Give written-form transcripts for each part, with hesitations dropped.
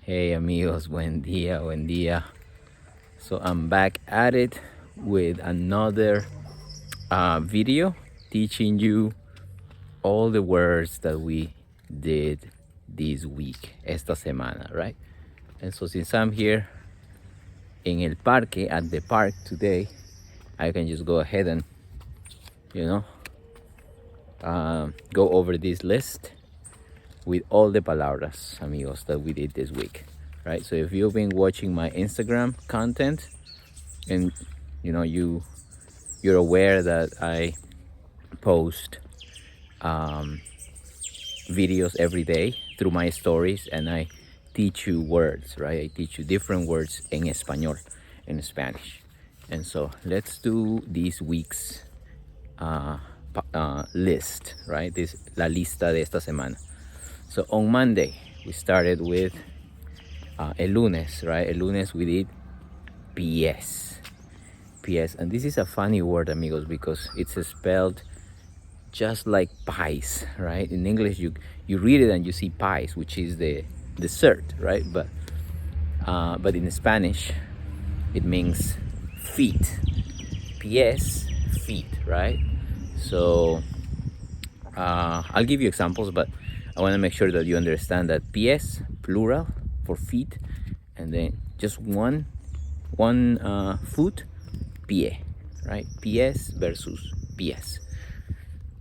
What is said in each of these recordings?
Hey amigos, buen día, buen día. So I'm back at it with another video teaching you all the words that we did this week, esta semana, right? And so since I'm here in el parque, at the park today, I can just go ahead and, go over this list with all the palabras, amigos, that we did this week, right? So if you've been watching my Instagram content and you're aware that I post videos every day through my stories, and I teach you words, right? I teach you different words en español, in Spanish. And so let's do this week's list, right? This la lista de esta semana. So on Monday, we started with el lunes, right? El lunes we did pies. Pies. And this is a funny word, amigos, because it's spelled just like pies, right? In English, you read it and you see pies, which is the dessert, right? But in Spanish, it means feet. Pies, feet, right? So I'll give you examples, but I want to make sure that you understand that pies, plural for feet, and then just one foot, pie, right? Pies versus pies.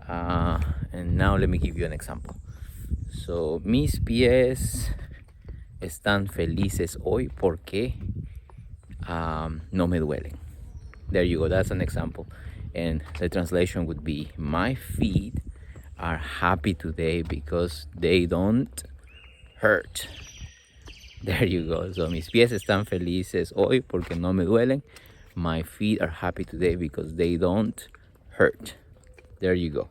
And now let me give you an example. So, mis pies están felices hoy porque no me duelen. There you go, that's an example. And the translation would be, my feet are happy today because they don't hurt. There you go. So mis pies están felices hoy porque no me duelen. My feet are happy today because they don't hurt. There you go.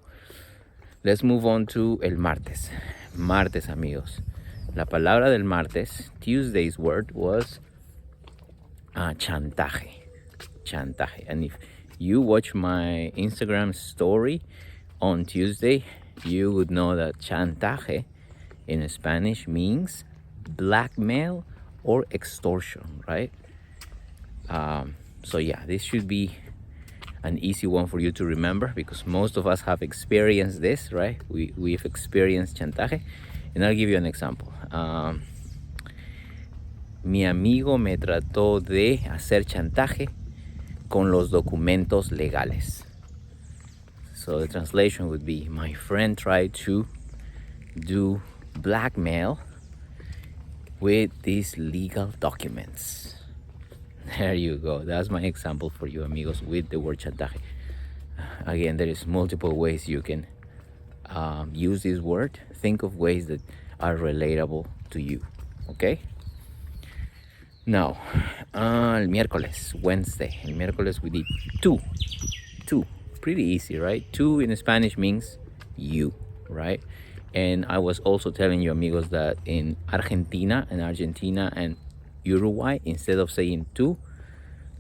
Let's move on to el martes. Martes, amigos. La palabra del martes, Tuesday's word, was chantaje. Chantaje. And if you watch my Instagram story on Tuesday, you would know that chantaje in Spanish means blackmail or extortion, right? So yeah, this should be an easy one for you to remember because most of us have experienced this, right? We've experienced chantaje. And I'll give you an example. Mi amigo me trató de hacer chantaje con los documentos legales. So the translation would be, my friend tried to do blackmail with these legal documents. There you go. That's my example for you, amigos, with the word chantaje. Again, there is multiple ways you can use this word. Think of ways that are relatable to you, okay? Now, el miércoles, Wednesday. El miércoles we did tú. Pretty easy, right? Tú in Spanish means you, right? And I was also telling you, amigos, that in Argentina and Uruguay, instead of saying tú,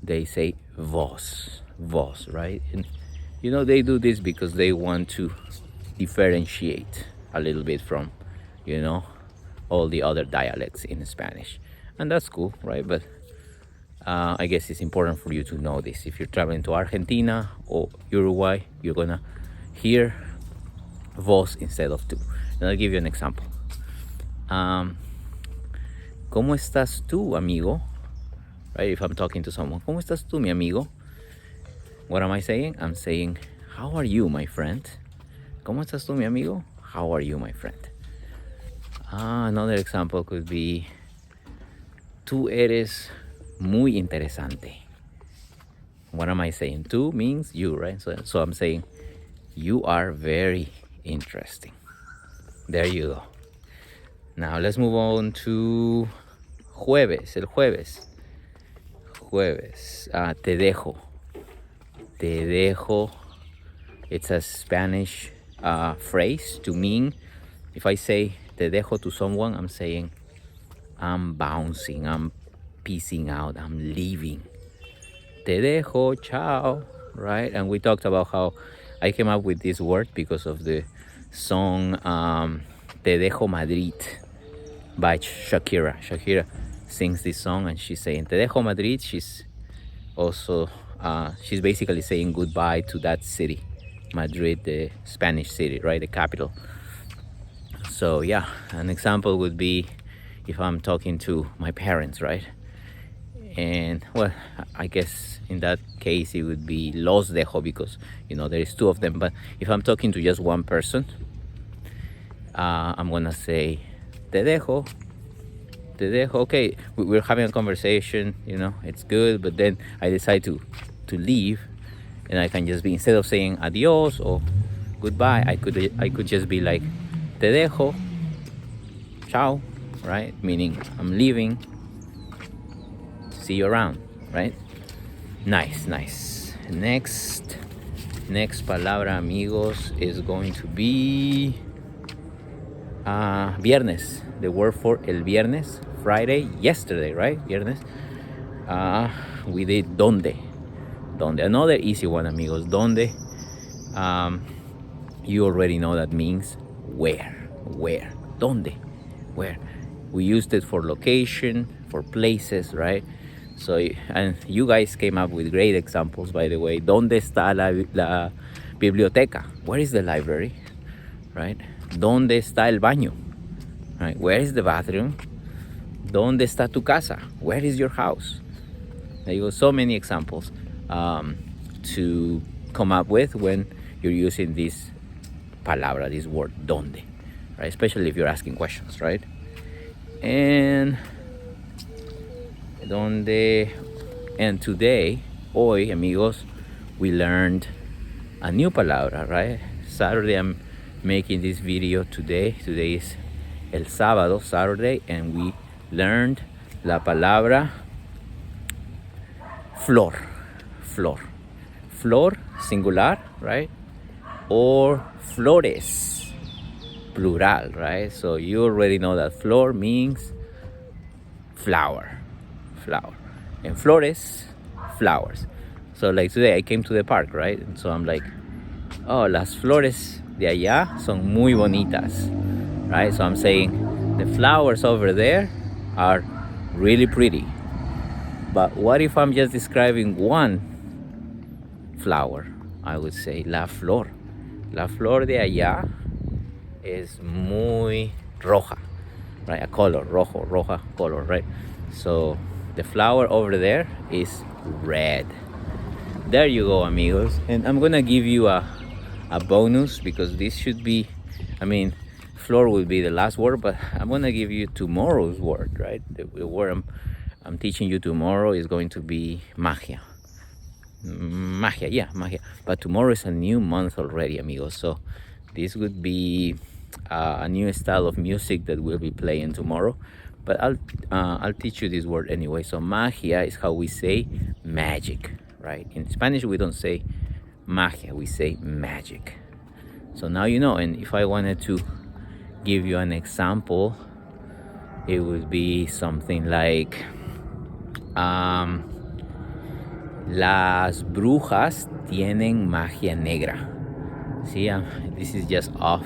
they say vos, right? And they do this because they want to differentiate a little bit from, all the other dialects in Spanish. And that's cool, right? But I guess it's important for you to know this. If you're traveling to Argentina or Uruguay, you're gonna hear vos instead of tú. And I'll give you an example. ¿Cómo estás tú, amigo? Right? If I'm talking to someone, ¿Cómo estás tú, mi amigo? What am I saying? I'm saying, how are you, my friend? ¿Cómo estás tú, mi amigo? How are you, my friend? Another example could be, tú eres muy interesante. What am I saying? Tú means you, right? So I'm saying, you are very interesting. There you go. Now let's move on to jueves, el jueves. Te dejo. Te dejo. It's a Spanish phrase to mean, if I say te dejo to someone, I'm saying I'm bouncing, I'm peacing out, I'm leaving. Te dejo, ciao, right? And we talked about how I came up with this word because of the song Te dejo Madrid, by Shakira. Shakira sings this song and she's saying Te dejo Madrid. She's also she's basically saying goodbye to that city, Madrid, the Spanish city, right, the capital. So yeah, an example would be if I'm talking to my parents, right? And well, I guess in that case it would be los dejo because there is two of them. But if I'm talking to just one person, I'm gonna say te dejo. Okay, we're having a conversation, it's good, but then I decide to leave, and I can just be, instead of saying adios or goodbye, I could just be like te dejo, ciao, right? Meaning I'm leaving. See you around, right? Nice. Next palabra, amigos, is going to be viernes. The word for el viernes, Friday, yesterday, right? Viernes. We did Dónde. Another easy one, amigos. Dónde. You already know that means where. Dónde. Where. We used it for location, for places, right? So, and you guys came up with great examples, by the way. ¿Dónde está la biblioteca? Where is the library? Right? ¿Dónde está el baño? Right? Where is the bathroom? ¿Dónde está tu casa? Where is your house? There you go. So many examples to come up with when you're using this palabra, this word, ¿dónde? Right? Especially if you're asking questions, right? And ¿dónde? And today, hoy, amigos, we learned a new palabra, right? Saturday, I'm making this video today. Today is el sábado, Saturday, and we learned la palabra flor. Flor, singular, right? Or flores, plural, right? So you already know that flor means flower. And flores, flowers. So like today I came to the park, right? And so I'm like, oh, las flores de allá son muy bonitas, right? So I'm saying the flowers over there are really pretty. But what if I'm just describing one flower? I would say la flor. La flor de allá es muy roja, right? A color, roja color, right? So the flower over there is red. There you go, amigos. And I'm gonna give you a bonus because this should be, flor will be the last word, but I'm gonna give you tomorrow's word, right? The word I'm teaching you tomorrow is going to be magia. Magia. But tomorrow is a new month already, amigos. So this would be a new style of music that we'll be playing tomorrow. But I'll teach you this word anyway. So magia is how we say magic, right? In Spanish we don't say magia, we say magic. So now you know. And if I wanted to give you an example, it would be something like las brujas tienen magia negra. See, this is just off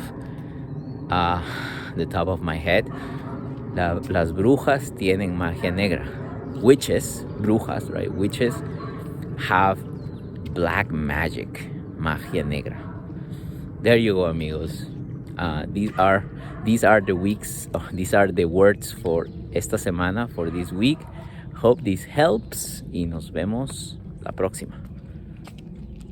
the top of my head. Las brujas tienen magia negra. Witches, brujas, right? Witches have black magic, magia negra. There you go, amigos. These are the words for esta semana, for this week. Hope this helps y nos vemos la próxima.